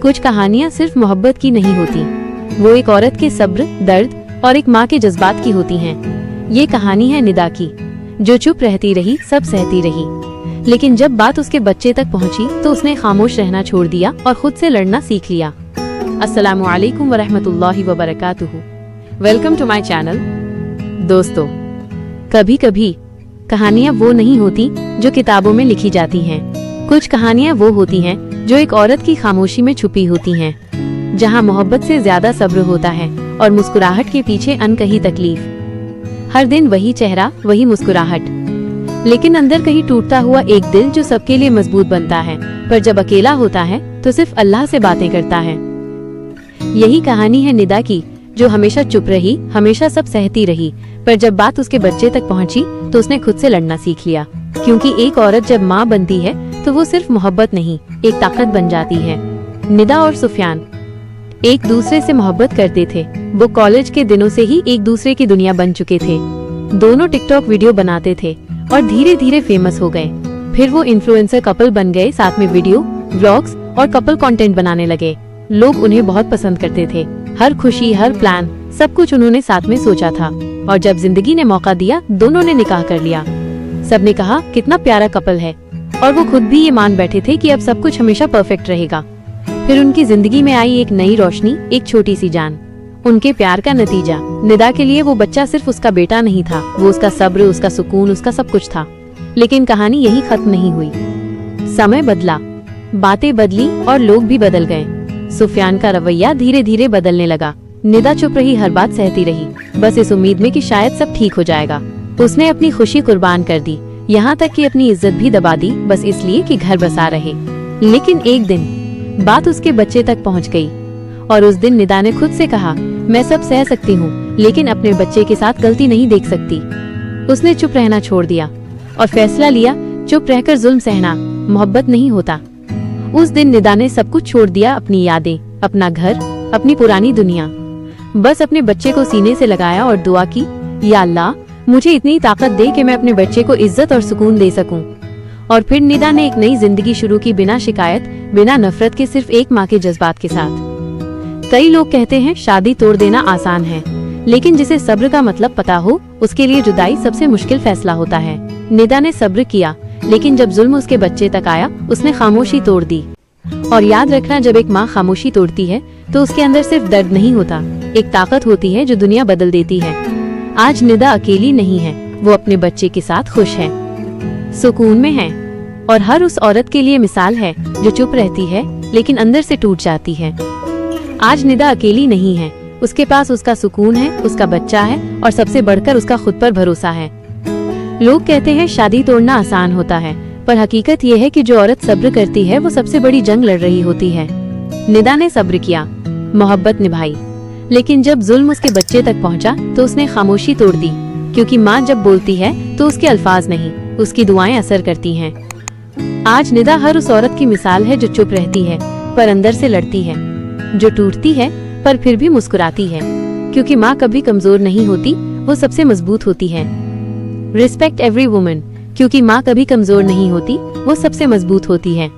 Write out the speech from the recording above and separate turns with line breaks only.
कुछ कहानियाँ सिर्फ मोहब्बत की नहीं होती, वो एक औरत के सब्र, दर्द और एक माँ के जज्बात की होती हैं। ये कहानी है निदा की, जो चुप रहती रही, सब सहती रही, लेकिन जब बात उसके बच्चे तक पहुंची तो उसने खामोश रहना छोड़ दिया और खुद से लड़ना सीख लिया। अस्सलामु अलैकुम वरहमतुल्लाहि वबरकातुहू। Welcome to my channel. दोस्तों, कभी कभी कहानियाँ वो नहीं होती जो किताबों में लिखी जाती हैं। कुछ कहानियाँ वो होती हैं जो एक औरत की खामोशी में छुपी होती हैं, जहाँ मोहब्बत से ज्यादा सब्र होता है और मुस्कुराहट के पीछे अनकही तकलीफ। हर दिन वही चेहरा, वही मुस्कुराहट, लेकिन अंदर कहीं टूटता हुआ एक दिल जो सबके लिए मजबूत बनता है, पर जब अकेला होता है तो सिर्फ अल्लाह से बातें करता है। यही कहानी है निदा की, जो हमेशा चुप रही, हमेशा सब सहती रही, पर जब बात उसके बच्चे तक पहुंची तो उसने खुद से लड़ना सीख लिया। क्योंकि एक औरत जब माँ बनती है तो वो सिर्फ मोहब्बत नहीं, एक ताकत बन जाती है। निदा और सुफियान एक दूसरे से मोहब्बत करते थे। वो कॉलेज के दिनों से ही एक दूसरे की दुनिया बन चुके थे। दोनों टिकटॉक वीडियो बनाते थे और धीरे धीरे फेमस हो गए। फिर वो इन्फ्लुएंसर कपल बन गए, साथ में वीडियो, व्लॉग्स और कपल कंटेंट बनाने लगे। लोग उन्हें बहुत पसंद करते थे। हर खुशी, हर प्लान, सब कुछ उन्होंने साथ में सोचा था। और जब जिंदगी ने मौका दिया, दोनों ने निकाह कर लिया। सबने कहा कितना प्यारा कपल है, और वो खुद भी ये मान बैठे थे कि अब सब कुछ हमेशा परफेक्ट रहेगा। फिर उनकी जिंदगी में आई एक नई रोशनी, एक छोटी सी जान, उनके प्यार का नतीजा। निदा के लिए वो बच्चा सिर्फ उसका बेटा नहीं था, वो उसका सब्र, उसका सुकून, उसका सब कुछ था। लेकिन कहानी यही खत्म नहीं हुई। समय बदला, बातें बदली और लोग भी बदल गए। सुफियान का रवैया धीरे धीरे बदलने लगा। निदा चुप रही, हर बात सहती रही, बस इस उम्मीद में कि शायद सब ठीक हो जाएगा। उसने अपनी खुशी कुर्बान कर दी, यहाँ तक कि अपनी इज्जत भी दबा दी, बस इसलिए कि घर बसा रहे। लेकिन एक दिन बात उसके बच्चे तक पहुँच गई, और उस दिन निदा ने खुद से कहा, मैं सब सह सकती हूँ, लेकिन अपने बच्चे के साथ गलती नहीं देख सकती। उसने चुप रहना छोड़ दिया और फैसला लिया, चुप रहकर जुल्म सहना मोहब्बत नहीं होता। उस दिन निदा ने सब कुछ छोड़ दिया, अपनी यादें, अपना घर, अपनी पुरानी दुनिया, बस अपने बच्चे को सीने से लगाया और दुआ की, या अल्लाह मुझे इतनी ताकत दे कि मैं अपने बच्चे को इज्जत और सुकून दे सकूं। और फिर निदा ने एक नई जिंदगी शुरू की, बिना शिकायत, बिना नफरत के, सिर्फ एक माँ के जज्बात के साथ। कई लोग कहते हैं शादी तोड़ देना आसान है, लेकिन जिसे सब्र का मतलब पता हो, उसके लिए जुदाई सबसे मुश्किल फैसला होता है। निदा ने सब्र किया, लेकिन जब जुल्म उसके बच्चे तक आया, उसने खामोशी तोड़ दी। और याद रखना, जब एक माँ खामोशी तोड़ती है तो उसके अंदर सिर्फ दर्द नहीं होता, एक ताकत होती है जो दुनिया बदल देती है। आज निदा अकेली नहीं है, वो अपने बच्चे के साथ खुश है, सुकून में है, और हर उस औरत के लिए मिसाल है जो चुप रहती है लेकिन अंदर से टूट जाती है। आज निदा अकेली नहीं है, उसके पास उसका सुकून है, उसका बच्चा है, और सबसे बढ़कर उसका खुद पर भरोसा है। लोग कहते हैं शादी तोड़ना आसान होता है, पर हकीकत ये है कि जो औरत सब्र करती है वो सबसे बड़ी जंग लड़ रही होती है। निदा ने सब्र किया, मोहब्बत निभाई, लेकिन जब जुल्म उसके बच्चे तक पहुंचा तो उसने खामोशी तोड़ दी। क्योंकि माँ जब बोलती है तो उसके अल्फाज नहीं, उसकी दुआएं असर करती हैं। आज निदा हर उस औरत की मिसाल है जो चुप रहती है पर अंदर से लड़ती है, जो टूटती है पर फिर भी मुस्कुराती है। क्योंकि माँ कभी कमजोर नहीं होती, वो सबसे मजबूत होती है। रिस्पेक्ट एवरी वुमन, क्योंकि माँ कभी कमजोर नहीं होती, वो सबसे मजबूत होती है।